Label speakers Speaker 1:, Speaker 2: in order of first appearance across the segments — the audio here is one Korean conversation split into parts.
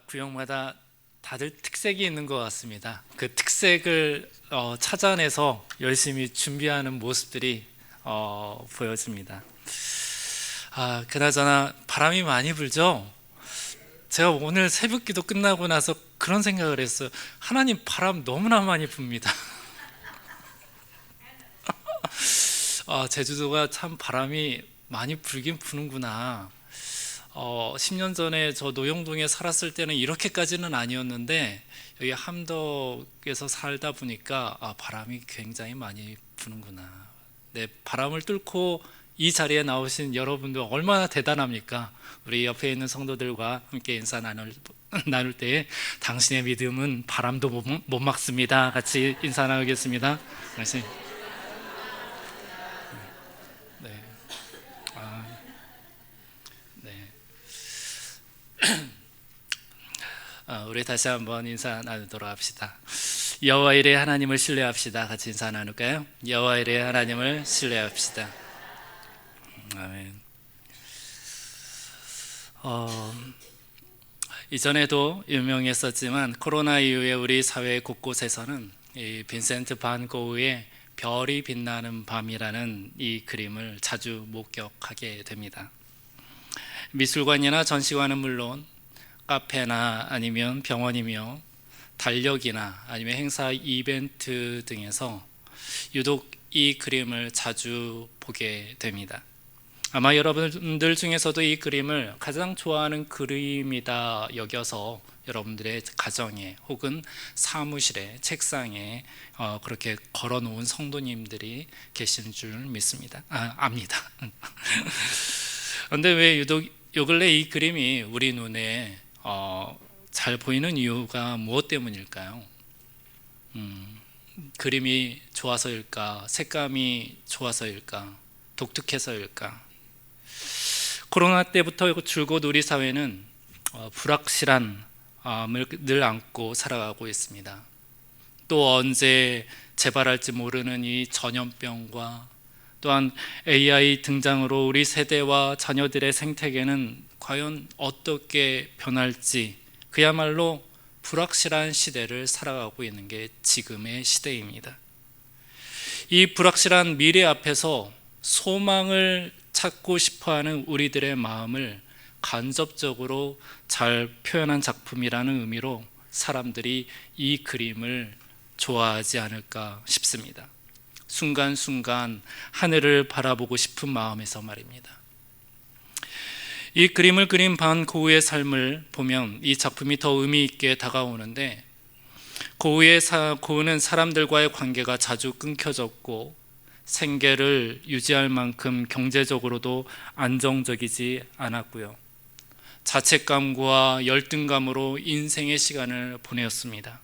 Speaker 1: 구역마다 다들 특색이 있는 것 같습니다. 그 특색을 찾아내서 열심히 준비하는 모습들이 보여집니다. 그나저나 바람이 많이 불죠? 제가 오늘 새벽기도 끝나고 나서 그런 생각을 했어요. 하나님, 바람 너무나 많이 붑니다. 제주도가 참 바람이 많이 불긴 부는구나. 10년 전에 저 노영동에 살았을 때는 이렇게까지는 아니었는데 여기 함덕에서 살다 보니까 바람이 굉장히 많이 부는구나. 네, 바람을 뚫고 이 자리에 나오신 여러분들 얼마나 대단합니까? 우리 옆에 있는 성도들과 함께 인사 나눌 때 당신의 믿음은 바람도 못 막습니다. 같이 인사 나누겠습니다. 같이. 네. 네. 우리 다시 한번 인사 나누도록 합시다. 여호와 이레 하나님을 신뢰합시다. 같이 인사 나눌까요? 여호와 이레 하나님을 신뢰합시다. 아멘. 이전에도 유명했었지만 코로나 이후에 우리 사회 곳곳에서는 이 빈센트 반 고흐의 별이 빛나는 밤이라는 이 그림을 자주 목격하게 됩니다. 미술관이나 전시관은 물론 카페나 아니면 병원이며 달력이나 아니면 행사 이벤트 등에서 유독 이 그림을 자주 보게 됩니다. 아마 여러분들 중에서도 이 그림을 가장 좋아하는 그림이다 여겨서 여러분들의 가정에 혹은 사무실에 책상에 그렇게 걸어놓은 성도님들이 계시는 줄 믿습니다. 압니다. 그런데 왜 유독 요 근래 이 그림이 우리 눈에 잘 보이는 이유가 무엇 때문일까요? 그림이 좋아서일까? 색감이 좋아서일까? 독특해서일까? 코로나 때부터 줄곧 우리 사회는 불확실한 마음을 늘 안고 살아가고 있습니다. 또 언제 재발할지 모르는 이 전염병과 또한 AI 등장으로 우리 세대와 자녀들의 생태계는 과연 어떻게 변할지 그야말로 불확실한 시대를 살아가고 있는 게 지금의 시대입니다. 이 불확실한 미래 앞에서 소망을 찾고 싶어하는 우리들의 마음을 간접적으로 잘 표현한 작품이라는 의미로 사람들이 이 그림을 좋아하지 않을까 싶습니다. 순간순간 하늘을 바라보고 싶은 마음에서 말입니다. 이 그림을 그린 반 고흐의 삶을 보면 이 작품이 더 의미 있게 다가오는데, 고흐는 사람들과의 관계가 자주 끊겨졌고 생계를 유지할 만큼 경제적으로도 안정적이지 않았고요. 자책감과 열등감으로 인생의 시간을 보내었습니다.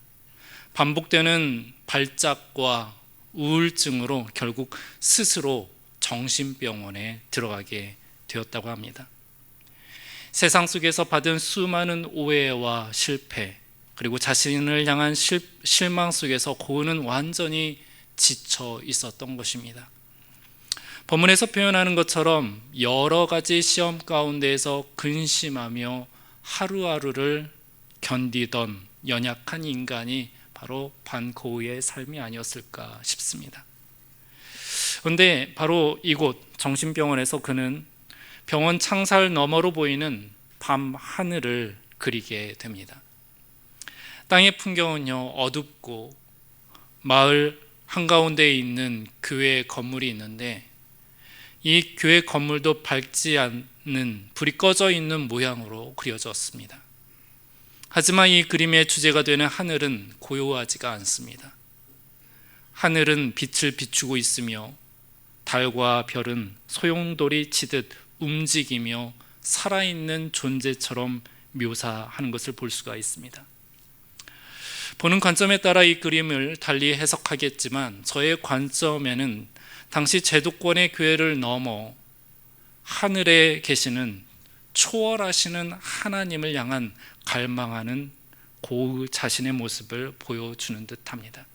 Speaker 1: 반복되는 발작과 우울증으로 결국 스스로 정신병원에 들어가게 되었다고 합니다. 세상 속에서 받은 수많은 오해와 실패, 그리고 자신을 향한 실망 속에서 고흐는 완전히 지쳐 있었던 것입니다. 본문에서 표현하는 것처럼 여러 가지 시험 가운데에서 근심하며 하루하루를 견디던 연약한 인간이 바로 반 고흐의 삶이 아니었을까 싶습니다. 그런데 바로 이곳 정신병원에서 그는 병원 창살 너머로 보이는 밤 하늘을 그리게 됩니다. 땅의 풍경은요 어둡고 마을 한가운데에 있는 교회 건물이 있는데 이 교회 건물도 밝지 않는 불이 꺼져 있는 모양으로 그려졌습니다. 하지만 이 그림의 주제가 되는 하늘은 고요하지가 않습니다. 하늘은 빛을 비추고 있으며 달과 별은 소용돌이 치듯 움직이며 살아있는 존재처럼 묘사하는 것을 볼 수가 있습니다. 보는 관점에 따라 이 그림을 달리 해석하겠지만 저의 관점에는 당시 제도권의 교회를 넘어 하늘에 계시는 초월하시는 하나님을 향한 갈망하는 고흐 자신의 모습을 보여주는 듯합니다.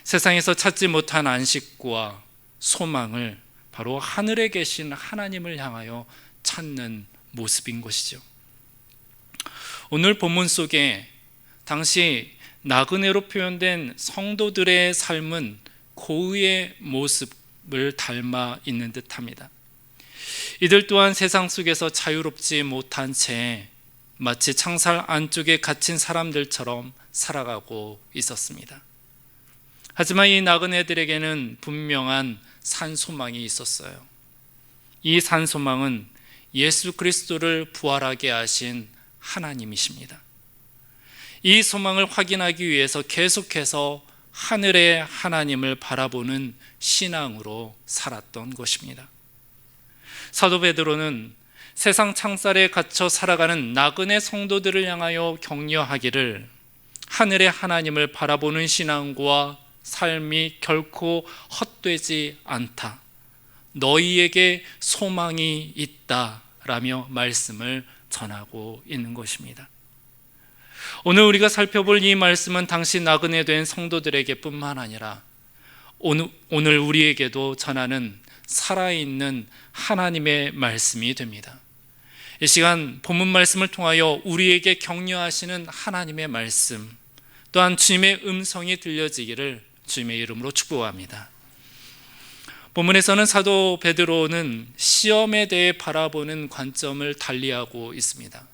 Speaker 1: 세상에서 찾지 못한 안식과 소망을 바로 하늘에 계신 하나님을 향하여 찾는 모습인 것이죠. 오늘 본문 속에 당시 나그네로 표현된 성도들의 삶은 고의의 모습을 닮아 있는 듯합니다. 이들 또한 세상 속에서 자유롭지 못한 채 마치 창살 안쪽에 갇힌 사람들처럼 살아가고 있었습니다. 하지만 이 나그네들에게는 분명한 산소망이 있었어요. 이 산소망은 예수 그리스도를 부활하게 하신 하나님이십니다. 이 소망을 확인하기 위해서 계속해서 하늘의 하나님을 바라보는 신앙으로 살았던 것입니다. 사도 베드로는 세상 창살에 갇혀 살아가는 나그네 성도들을 향하여 격려하기를 하늘의 하나님을 바라보는 신앙과 삶이 결코 헛되지 않다. 너희에게 소망이 있다라며 말씀을 전하고 있는 것입니다. 오늘 우리가 살펴볼 이 말씀은 당시 나그네 된 성도들에게 뿐만 아니라 오늘 우리에게도 전하는 살아있는 하나님의 말씀이 됩니다. 이 시간 본문 말씀을 통하여 우리에게 격려하시는 하나님의 말씀, 또한 주님의 음성이 들려지기를 주님의 이름으로 축복합니다. 본문에서는 사도 베드로는 시험에 대해 바라보는 관점을 달리하고 있습니다.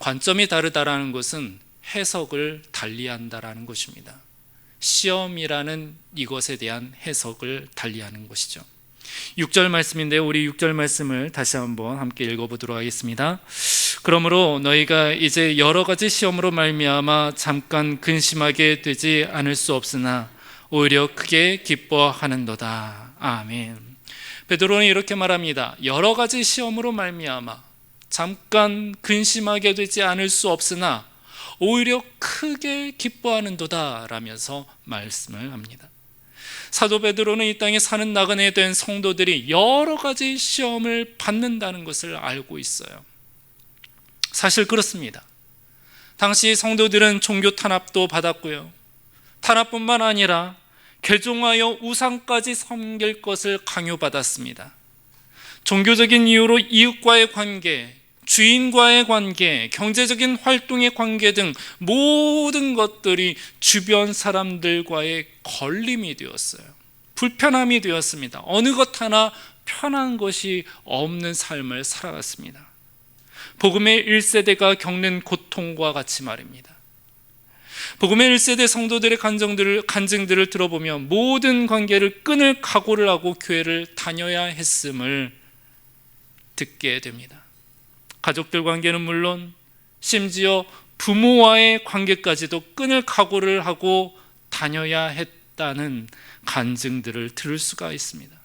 Speaker 1: 관점이 다르다라는 것은 해석을 달리한다라는 것입니다. 시험이라는 이것에 대한 해석을 달리하는 것이죠. 6절 말씀인데요, 우리 6절 말씀을 다시 한번 함께 읽어보도록 하겠습니다. 그러므로 너희가 이제 여러 가지 시험으로 말미암아 잠깐 근심하게 되지 않을 수 없으나 오히려 크게 기뻐하는도다. 아멘. 베드로는 이렇게 말합니다. 여러 가지 시험으로 말미암아 잠깐 근심하게 되지 않을 수 없으나 오히려 크게 기뻐하는도다 라면서 말씀을 합니다. 사도 베드로는 이 땅에 사는 나그네 된 성도들이 여러 가지 시험을 받는다는 것을 알고 있어요. 사실 그렇습니다. 당시 성도들은 종교 탄압도 받았고요, 탄압뿐만 아니라 개종하여 우상까지 섬길 것을 강요받았습니다. 종교적인 이유로 이웃과의 관계, 주인과의 관계, 경제적인 활동의 관계 등 모든 것들이 주변 사람들과의 걸림이 되었어요. 불편함이 되었습니다. 어느 것 하나 편한 것이 없는 삶을 살아갔습니다. 복음의 1세대가 겪는 고통과 같이 말입니다. 복음의 1세대 성도들의 간증들을 들어보면 모든 관계를 끊을 각오를 하고 교회를 다녀야 했음을 듣게 됩니다. 가족들 관계는 물론 심지어 부모와의 관계까지도 끊을 각오를 하고 다녀야 했다는 간증들을 들을 수가 있습니다.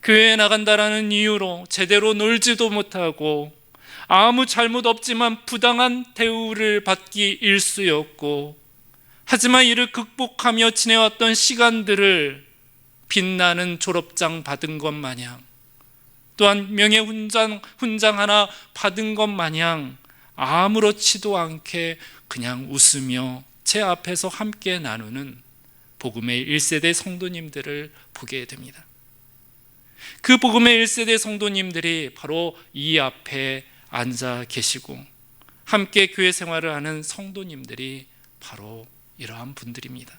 Speaker 1: 교회에 나간다라는 이유로 제대로 놀지도 못하고 아무 잘못 없지만 부당한 대우를 받기 일쑤였고, 하지만 이를 극복하며 지내왔던 시간들을 빛나는 졸업장 받은 것 마냥, 또한 명예훈장 하나 받은 것 마냥 아무렇지도 않게 그냥 웃으며 제 앞에서 함께 나누는 복음의 1세대 성도님들을 보게 됩니다. 그 복음의 1세대 성도님들이 바로 이 앞에 앉아 계시고 함께 교회 생활을 하는 성도님들이 바로 이러한 분들입니다.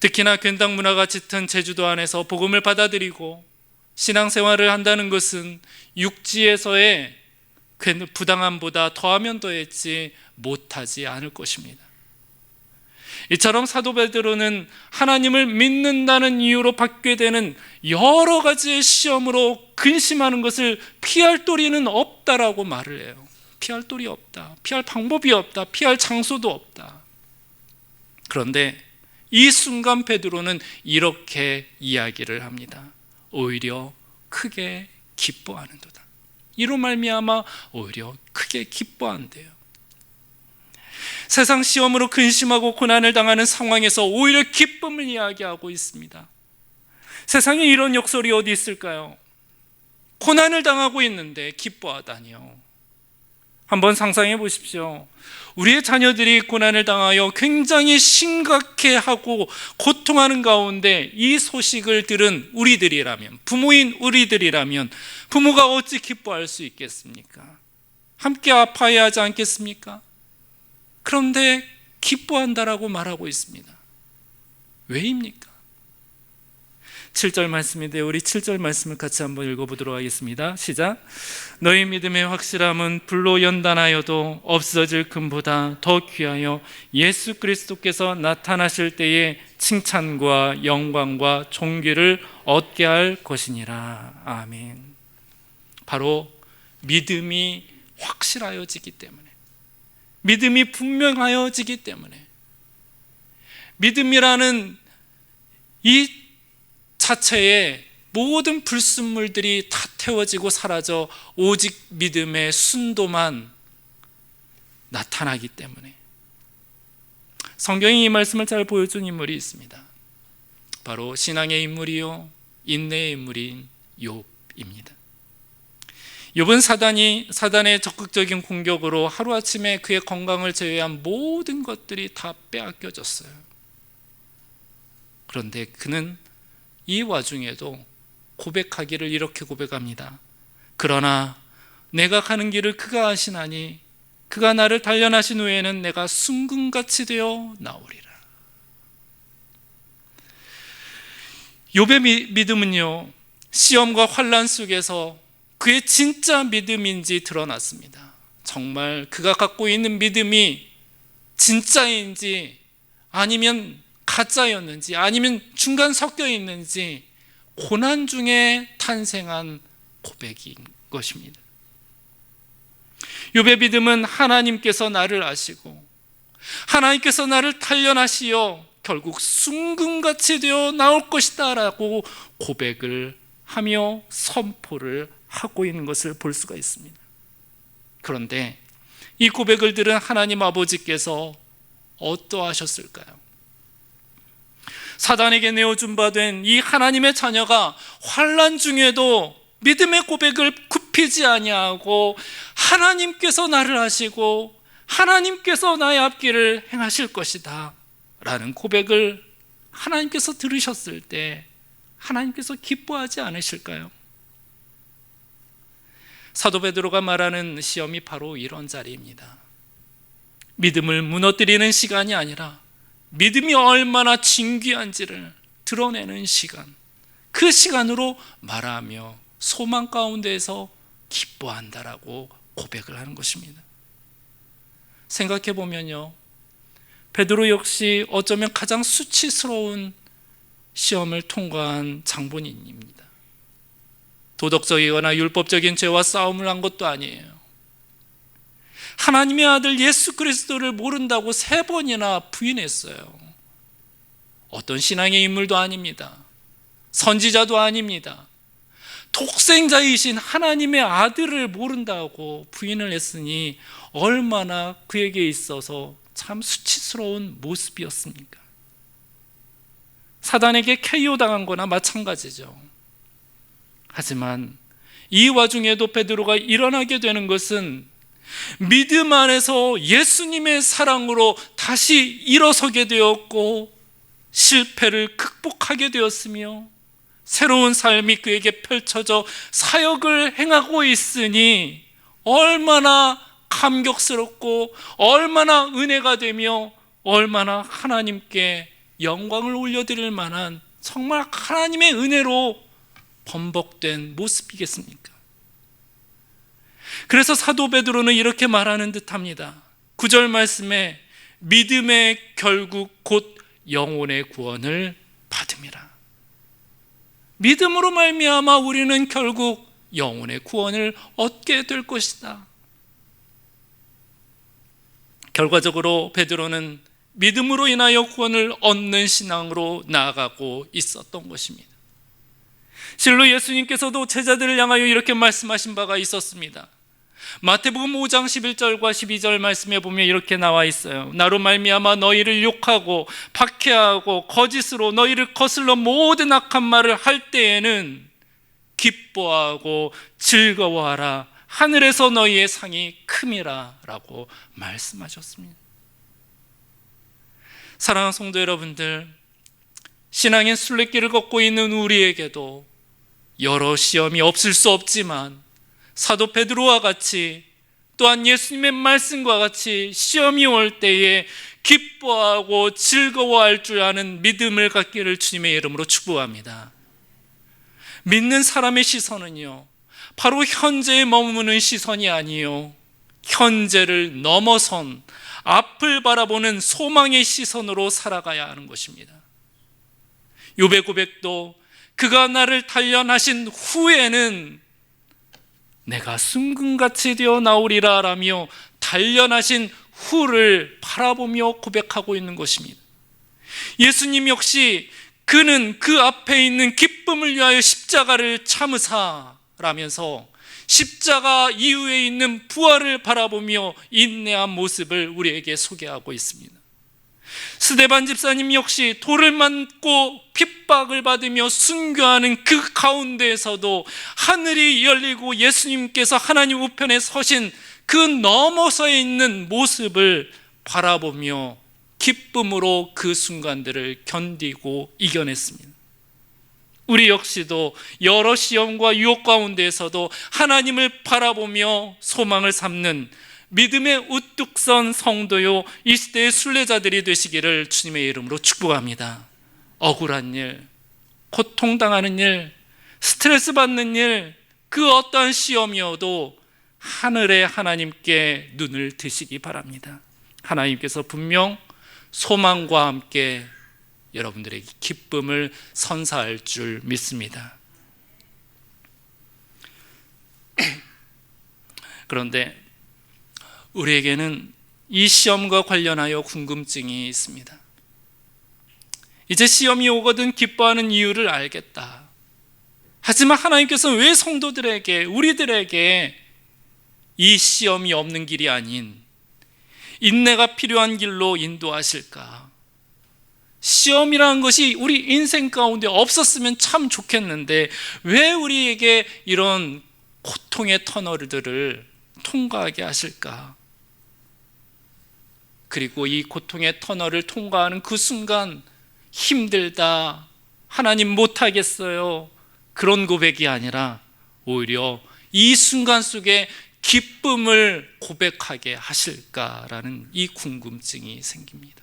Speaker 1: 특히나 괜당 문화가 짙은 제주도 안에서 복음을 받아들이고 신앙생활을 한다는 것은 육지에서의 부당함보다 더하면 더했지 못하지 않을 것입니다. 이처럼 사도 베드로는 하나님을 믿는다는 이유로 받게 되는 여러 가지의 시험으로 근심하는 것을 피할 도리는 없다라고 말을 해요. 피할 도리 없다, 피할 방법이 없다, 피할 장소도 없다. 그런데 이 순간 베드로는 이렇게 이야기를 합니다. 오히려 크게 기뻐하는도다. 이로 말미암아 오히려 크게 기뻐한대요. 세상 시험으로 근심하고 고난을 당하는 상황에서 오히려 기쁨을 이야기하고 있습니다. 세상에 이런 역설이 어디 있을까요? 고난을 당하고 있는데 기뻐하다니요. 한번 상상해 보십시오. 우리의 자녀들이 고난을 당하여 굉장히 심각해하고 고통하는 가운데 이 소식을 들은 우리들이라면, 부모인 우리들이라면 부모가 어찌 기뻐할 수 있겠습니까? 함께 아파해야 하지 않겠습니까? 그런데 기뻐한다라고 말하고 있습니다. 왜입니까? 7절 말씀인데요. 우리 7절 말씀을 같이 한번 읽어보도록 하겠습니다. 시작. 너희 믿음의 확실함은 불로 연단하여도 없어질 금보다 더 귀하여 예수 그리스도께서 나타나실 때에 칭찬과 영광과 존귀를 얻게 할 것이니라. 아멘. 바로 믿음이 확실하여지기 때문에, 믿음이 분명하여지기 때문에, 믿음이라는 이 자체에 모든 불순물들이 다 태워지고 사라져 오직 믿음의 순도만 나타나기 때문에, 성경이 이 말씀을 잘 보여준 인물이 있습니다. 바로 신앙의 인물이요 인내의 인물인 욥입니다. 욥은 사단의 적극적인 공격으로 하루아침에 그의 건강을 제외한 모든 것들이 다 빼앗겨졌어요. 그런데 그는 이 와중에도 고백하기를 이렇게 고백합니다. 그러나 내가 가는 길을 그가 아시나니 그가 나를 단련하신 후에는 내가 순금같이 되어 나오리라. 욥의 믿음은요, 시험과 환난 속에서 그의 진짜 믿음인지 드러났습니다. 정말 그가 갖고 있는 믿음이 진짜인지 아니면 가짜였는지 아니면 중간 섞여 있는지 고난 중에 탄생한 고백인 것입니다. 욥의 믿음은 하나님께서 나를 아시고 하나님께서 나를 단련하시어 결국 순금같이 되어 나올 것이다 라고 고백을 하며 선포를 하고 있는 것을 볼 수가 있습니다. 그런데 이 고백을 들은 하나님 아버지께서 어떠하셨을까요? 사단에게 내어준 바 된 이 하나님의 자녀가 환난 중에도 믿음의 고백을 굽히지 아니하고 하나님께서 나를 하시고 하나님께서 나의 앞길을 행하실 것이다 라는 고백을 하나님께서 들으셨을 때 하나님께서 기뻐하지 않으실까요? 사도 베드로가 말하는 시험이 바로 이런 자리입니다. 믿음을 무너뜨리는 시간이 아니라 믿음이 얼마나 진귀한지를 드러내는 시간, 그 시간으로 말하며 소망 가운데에서 기뻐한다라고 고백을 하는 것입니다. 생각해 보면요, 베드로 역시 어쩌면 가장 수치스러운 시험을 통과한 장본인입니다. 도덕적이거나 율법적인 죄와 싸움을 한 것도 아니에요. 하나님의 아들 예수 그리스도를 모른다고 3번이나 부인했어요. 어떤 신앙의 인물도 아닙니다. 선지자도 아닙니다. 독생자이신 하나님의 아들을 모른다고 부인을 했으니 얼마나 그에게 있어서 참 수치스러운 모습이었습니까? 사단에게 KO 당한 거나 마찬가지죠. 하지만 이 와중에도 베드로가 일어나게 되는 것은 믿음 안에서 예수님의 사랑으로 다시 일어서게 되었고 실패를 극복하게 되었으며 새로운 삶이 그에게 펼쳐져 사역을 행하고 있으니 얼마나 감격스럽고 얼마나 은혜가 되며 얼마나 하나님께 영광을 올려드릴 만한 정말 하나님의 은혜로 번복된 모습이겠습니까? 그래서 사도 베드로는 이렇게 말하는 듯합니다. 9절 말씀에 믿음의 결국 곧 영혼의 구원을 받음이라. 믿음으로 말미암아 우리는 결국 영혼의 구원을 얻게 될 것이다. 결과적으로 베드로는 믿음으로 인하여 구원을 얻는 신앙으로 나아가고 있었던 것입니다. 실로 예수님께서도 제자들을 향하여 이렇게 말씀하신 바가 있었습니다. 마태복음 5장 11절과 12절 말씀에 보면 이렇게 나와 있어요. 나로 말미암아 너희를 욕하고 박해하고 거짓으로 너희를 거슬러 모든 악한 말을 할 때에는 기뻐하고 즐거워하라. 하늘에서 너희의 상이 큼이라 라고 말씀하셨습니다. 사랑하는 성도 여러분들, 신앙의 순례길을 걷고 있는 우리에게도 여러 시험이 없을 수 없지만 사도 베드로와 같이 또한 예수님의 말씀과 같이 시험이 올 때에 기뻐하고 즐거워할 줄 아는 믿음을 갖기를 주님의 이름으로 축복합니다. 믿는 사람의 시선은요, 바로 현재에 머무는 시선이 아니요, 현재를 넘어선 앞을 바라보는 소망의 시선으로 살아가야 하는 것입니다. 욥의 고백도 그가 나를 단련하신 후에는 내가 순금같이 되어 나오리라 라며 단련하신 후를 바라보며 고백하고 있는 것입니다. 예수님 역시 그는 그 앞에 있는 기쁨을 위하여 십자가를 참으사 라면서 십자가 이후에 있는 부활을 바라보며 인내한 모습을 우리에게 소개하고 있습니다. 스데반 집사님 역시 돌을 맞고 핍박을 받으며 순교하는 그 가운데에서도 하늘이 열리고 예수님께서 하나님 우편에 서신 그 너머서에 있는 모습을 바라보며 기쁨으로 그 순간들을 견디고 이겨냈습니다. 우리 역시도 여러 시험과 유혹 가운데에서도 하나님을 바라보며 소망을 삼는 믿음의 우뚝 선 성도요, 이 시대의 순례자들이 되시기를 주님의 이름으로 축복합니다. 억울한 일, 고통당하는 일, 스트레스 받는 일, 그 어떠한 시험이어도 하늘의 하나님께 눈을 드시기 바랍니다. 하나님께서 분명 소망과 함께 여러분들에게 기쁨을 선사할 줄 믿습니다. 그런데 우리에게는 이 시험과 관련하여 궁금증이 있습니다. 이제 시험이 오거든 기뻐하는 이유를 알겠다. 하지만 하나님께서는 왜 성도들에게, 우리들에게 이 시험이 없는 길이 아닌 인내가 필요한 길로 인도하실까? 시험이라는 것이 우리 인생 가운데 없었으면 참 좋겠는데 왜 우리에게 이런 고통의 터널들을 통과하게 하실까? 그리고 이 고통의 터널을 통과하는 그 순간 힘들다, 하나님 못하겠어요, 그런 고백이 아니라 오히려 이 순간 속에 기쁨을 고백하게 하실까라는 이 궁금증이 생깁니다.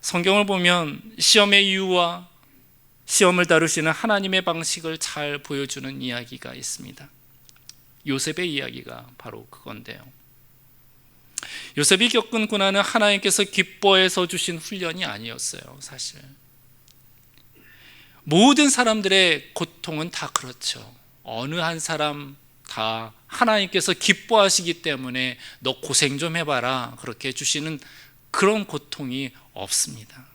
Speaker 1: 성경을 보면 시험의 이유와 시험을 다루시는 하나님의 방식을 잘 보여주는 이야기가 있습니다. 요셉의 이야기가 바로 그건데요. 요셉이 겪은 고난은 하나님께서 기뻐해서 주신 훈련이 아니었어요. 사실 모든 사람들의 고통은 다 그렇죠. 어느 한 사람 다 하나님께서 기뻐하시기 때문에 너 고생 좀 해봐라 그렇게 해주시는 그런 고통이 없습니다.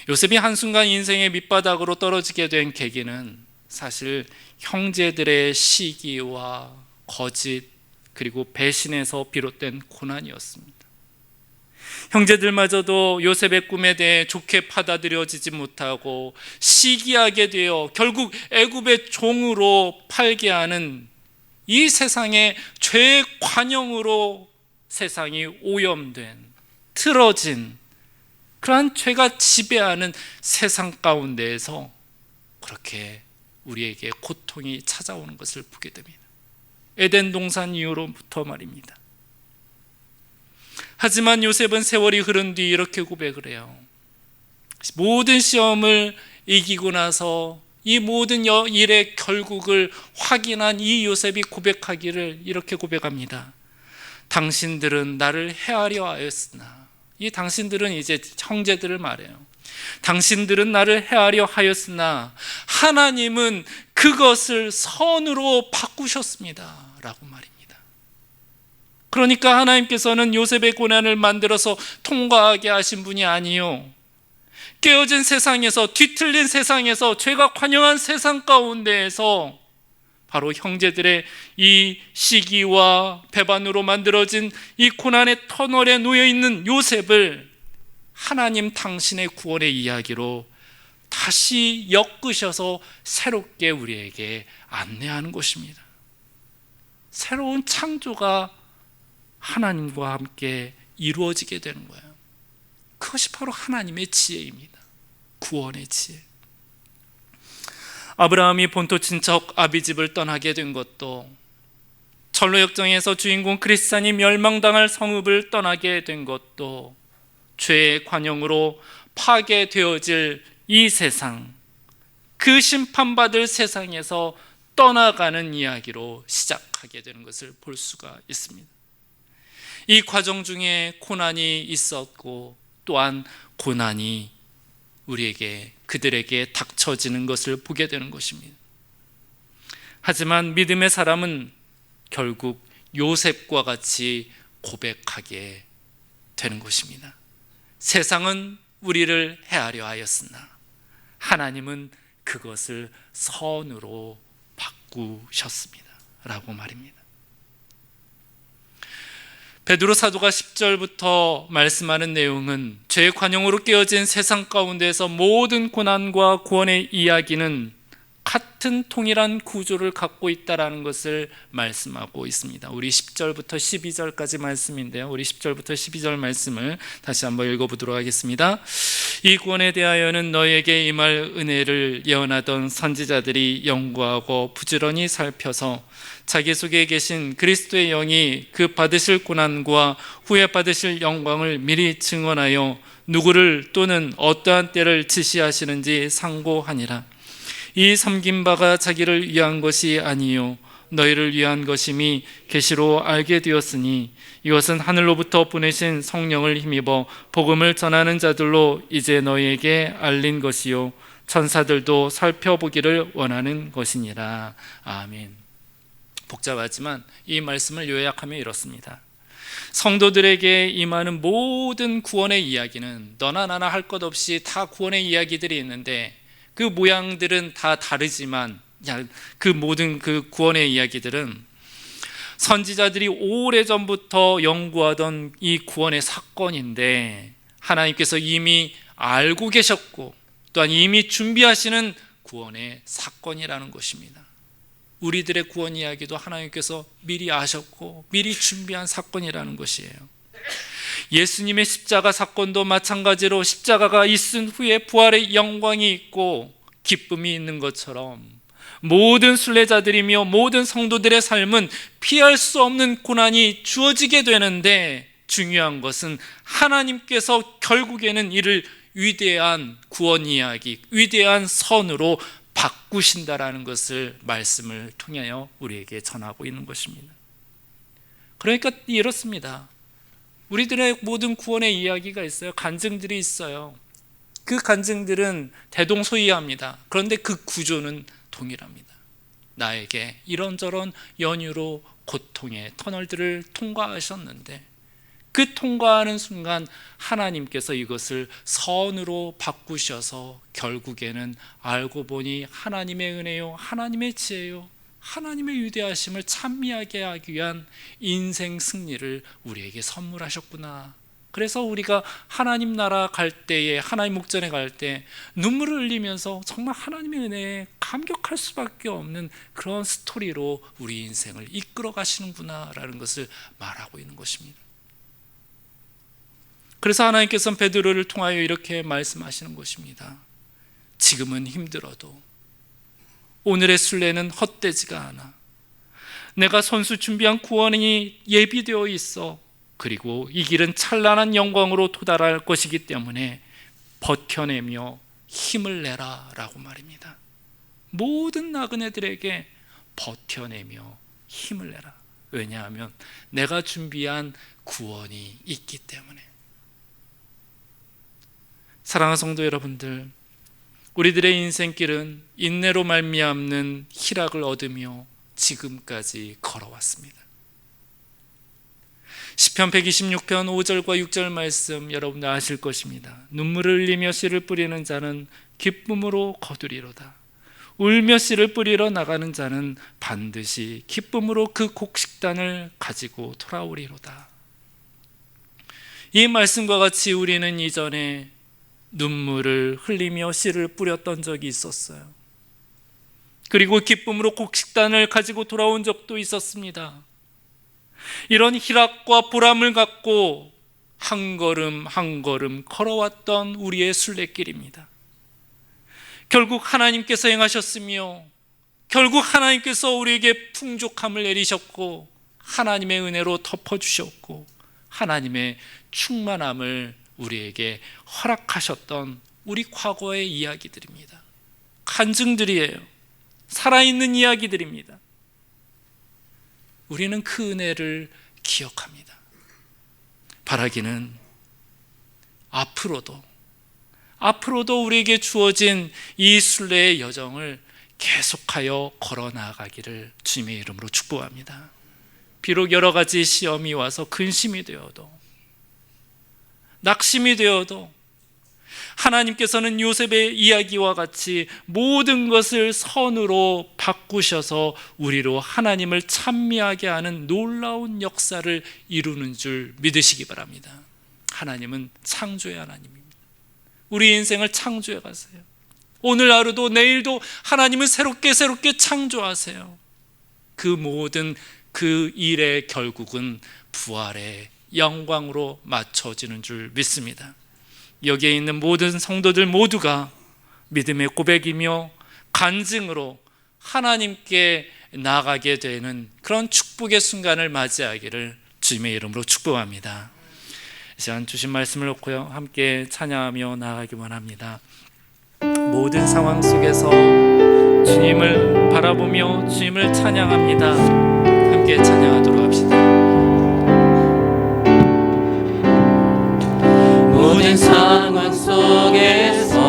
Speaker 1: 요셉이 한순간 인생의 밑바닥으로 떨어지게 된 계기는 사실 형제들의 시기와 거짓 그리고 배신에서 비롯된 고난이었습니다. 형제들마저도 요셉의 꿈에 대해 좋게 받아들여지지 못하고 시기하게 되어 결국 애굽의 종으로 팔게 하는 이 세상의 죄의 관영으로 세상이 오염된, 틀어진 그러한 죄가 지배하는 세상 가운데에서 그렇게 우리에게 고통이 찾아오는 것을 보게 됩니다. 에덴 동산 이후로부터 말입니다. 하지만 요셉은 세월이 흐른 뒤 이렇게 고백을 해요. 모든 시험을 이기고 나서 이 모든 일의 결국을 확인한 이 요셉이 고백하기를 이렇게 고백합니다. 당신들은 나를 해하려 하였으나, 이 당신들은 이제 형제들을 말해요. 당신들은 나를 해하려 하였으나 하나님은 그것을 선으로 바꾸셨습니다 라고 말입니다. 그러니까 하나님께서는 요셉의 고난을 만들어서 통과하게 하신 분이 아니요, 깨어진 세상에서, 뒤틀린 세상에서, 죄가 관영한 세상 가운데에서 바로 형제들의 이 시기와 배반으로 만들어진 이 고난의 터널에 놓여있는 요셉을 하나님 당신의 구원의 이야기로 다시 엮으셔서 새롭게 우리에게 안내하는 것입니다. 새로운 창조가 하나님과 함께 이루어지게 되는 거예요. 그것이 바로 하나님의 지혜입니다. 구원의 지혜. 아브라함이 본토 친척 아비집을 떠나게 된 것도 철로 역정에서 주인공 크리스찬이 멸망당할 성읍을 떠나게 된 것도 죄의 관용으로 파괴되어질 이 세상, 그 심판받을 세상에서 떠나가는 이야기로 시작하게 되는 것을 볼 수가 있습니다. 이 과정 중에 고난이 있었고 또한 고난이 그들에게 닥쳐지는 것을 보게 되는 것입니다. 하지만 믿음의 사람은 결국 요셉과 같이 고백하게 되는 것입니다. 세상은 우리를 해하려 하였으나 하나님은 그것을 선으로 바꾸셨습니다 라고 말입니다. 베드로 사도가 10절부터 말씀하는 내용은 죄의 관용으로 깨어진 세상 가운데에서 모든 고난과 구원의 이야기는 같은 동일한 구조를 갖고 있다는 것을 말씀하고 있습니다. 우리 10절부터 12절까지 말씀인데요, 우리 10절부터 12절 말씀을 다시 한번 읽어보도록 하겠습니다. 이 구원에 대하여는 너희에게 임할 은혜를 예언하던 선지자들이 연구하고 부지런히 살펴서 자기 속에 계신 그리스도의 영이 그 받으실 고난과 후에 받으실 영광을 미리 증언하여 누구를 또는 어떠한 때를 지시하시는지 상고하니라. 이 섬긴 바가 자기를 위한 것이 아니요 너희를 위한 것임이 계시로 알게 되었으니 이것은 하늘로부터 보내신 성령을 힘입어 복음을 전하는 자들로 이제 너희에게 알린 것이요 천사들도 살펴보기를 원하는 것이니라. 아멘. 복잡하지만 이 말씀을 요약하면 이렇습니다. 성도들에게 임하는 모든 구원의 이야기는 너나 나나 할 것 없이 다 구원의 이야기들이 있는데 그 모양들은 다 다르지만 그 모든 그 구원의 이야기들은 선지자들이 오래전부터 연구하던 이 구원의 사건인데 하나님께서 이미 알고 계셨고 또한 이미 준비하시는 구원의 사건이라는 것입니다. 우리들의 구원 이야기도 하나님께서 미리 아셨고 미리 준비한 사건이라는 것이에요. 예수님의 십자가 사건도 마찬가지로 십자가가 있은 후에 부활의 영광이 있고 기쁨이 있는 것처럼 모든 순례자들이며 모든 성도들의 삶은 피할 수 없는 고난이 주어지게 되는데 중요한 것은 하나님께서 결국에는 이를 위대한 구원 이야기, 위대한 선으로 바꾸신다라는 것을 말씀을 통하여 우리에게 전하고 있는 것입니다. 그러니까 이렇습니다. 우리들의 모든 구원의 이야기가 있어요. 간증들이 있어요. 그 간증들은 대동소이합니다. 그런데 그 구조는 동일합니다. 나에게 이런저런 연유로 고통의 터널들을 통과하셨는데 그 통과하는 순간 하나님께서 이것을 선으로 바꾸셔서 결국에는 알고 보니 하나님의 은혜요, 하나님의 지혜요, 하나님의 위대하심을 찬미하게 하기 위한 인생 승리를 우리에게 선물하셨구나. 그래서 우리가 하나님 나라 갈 때에, 하나님 목전에 갈 때 눈물을 흘리면서 정말 하나님의 은혜에 감격할 수밖에 없는 그런 스토리로 우리 인생을 이끌어 가시는구나라는 것을 말하고 있는 것입니다. 그래서 하나님께서는 베드로를 통하여 이렇게 말씀하시는 것입니다. 지금은 힘들어도 오늘의 순례는 헛되지가 않아. 내가 손수 준비한 구원이 예비되어 있어. 그리고 이 길은 찬란한 영광으로 도달할 것이기 때문에 버텨내며 힘을 내라 라고 말입니다. 모든 나그네들에게 버텨내며 힘을 내라. 왜냐하면 내가 준비한 구원이 있기 때문에. 사랑하는 성도 여러분들, 우리들의 인생길은 인내로 말미암는 희락을 얻으며 지금까지 걸어왔습니다. 시편 126편 5절과 6절 말씀 여러분들 아실 것입니다. 눈물을 흘리며 씨를 뿌리는 자는 기쁨으로 거두리로다. 울며 씨를 뿌리러 나가는 자는 반드시 기쁨으로 그 곡식단을 가지고 돌아오리로다. 이 말씀과 같이 우리는 이전에 눈물을 흘리며 씨를 뿌렸던 적이 있었어요. 그리고 기쁨으로 곡식단을 가지고 돌아온 적도 있었습니다. 이런 희락과 보람을 갖고 한 걸음 한 걸음 걸어왔던 우리의 순례길입니다. 결국 하나님께서 행하셨으며 결국 하나님께서 우리에게 풍족함을 내리셨고 하나님의 은혜로 덮어주셨고 하나님의 충만함을 우리에게 허락하셨던 우리 과거의 이야기들입니다. 간증들이에요. 살아있는 이야기들입니다. 우리는 그 은혜를 기억합니다. 바라기는 앞으로도 우리에게 주어진 이 순례의 여정을 계속하여 걸어 나아가기를 주님의 이름으로 축복합니다. 비록 여러 가지 시험이 와서 근심이 되어도, 낙심이 되어도 하나님께서는 요셉의 이야기와 같이 모든 것을 선으로 바꾸셔서 우리로 하나님을 찬미하게 하는 놀라운 역사를 이루는 줄 믿으시기 바랍니다. 하나님은 창조의 하나님입니다. 우리 인생을 창조해 가세요. 오늘 하루도 내일도 하나님은 새롭게 창조하세요. 그 모든 그 일의 결국은 부활의 영광으로 맞춰지는 줄 믿습니다. 여기에 있는 모든 성도들 모두가 믿음의 고백이며 간증으로 하나님께 나아가게 되는 그런 축복의 순간을 맞이하기를 주님의 이름으로 축복합니다. 이 시간 주신 말씀을 놓고요, 함께 찬양하며 나아가기 원합니다. 모든 상황 속에서 주님을 바라보며 주님을 찬양합니다. 함께 찬양하도록 합시다.
Speaker 2: 모든 상황 속에서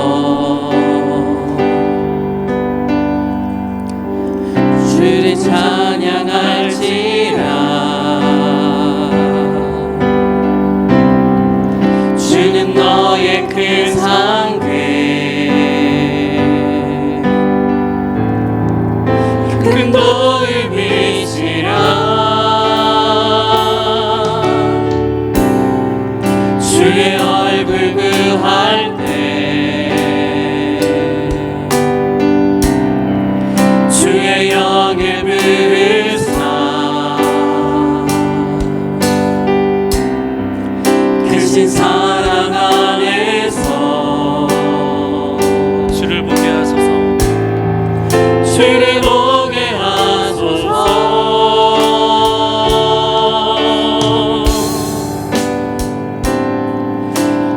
Speaker 2: 주를 찬양할지라. 주는 너의 큰 상대, 큰 도움이시라. 주의 얼굴 구할 때 주의 영을 부르사 크신 사랑 안에서
Speaker 1: 주를 보게 하소서.
Speaker 2: 주를 보게 하소서.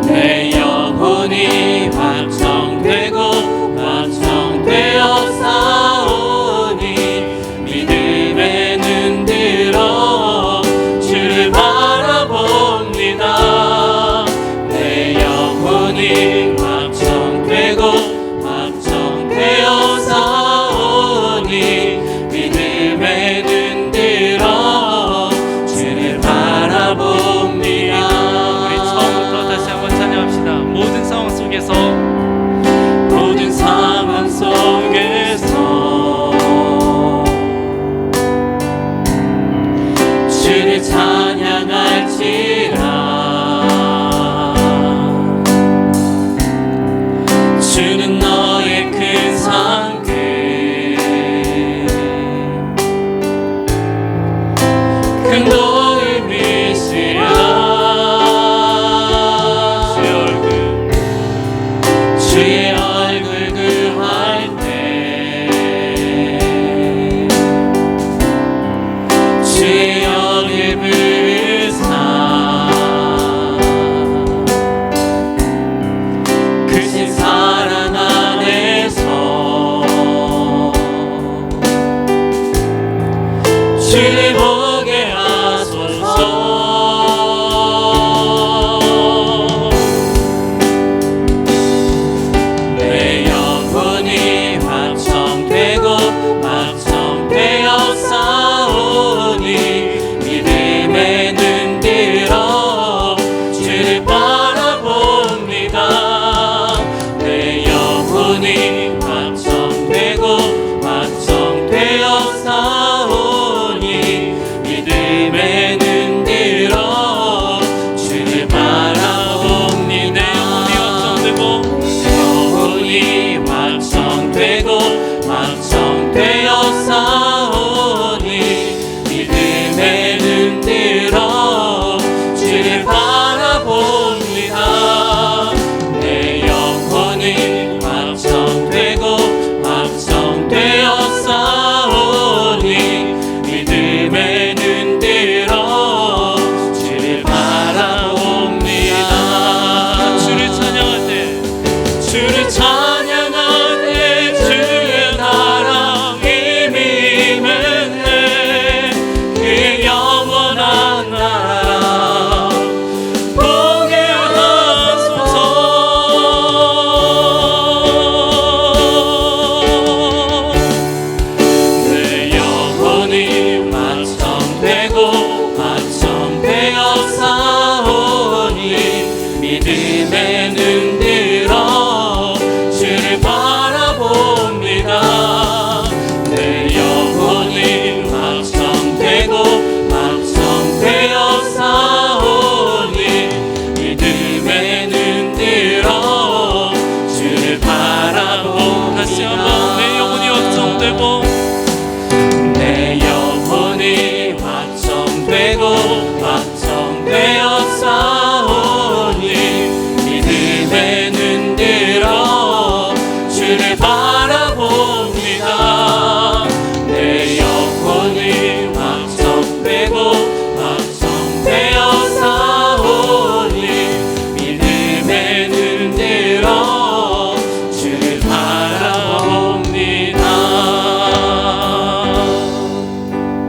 Speaker 2: 내 영혼이 확정되어 싸우니 믿음의 눈 들어 주를 바라봅니다. 내 영혼이 확정되어 싸우니 믿음의 눈 들어 주를 바라봅니다.
Speaker 1: 우리 처음부터 다시 한번 찬양합시다. 모든 상황 속에서
Speaker 2: 주를 찬양할지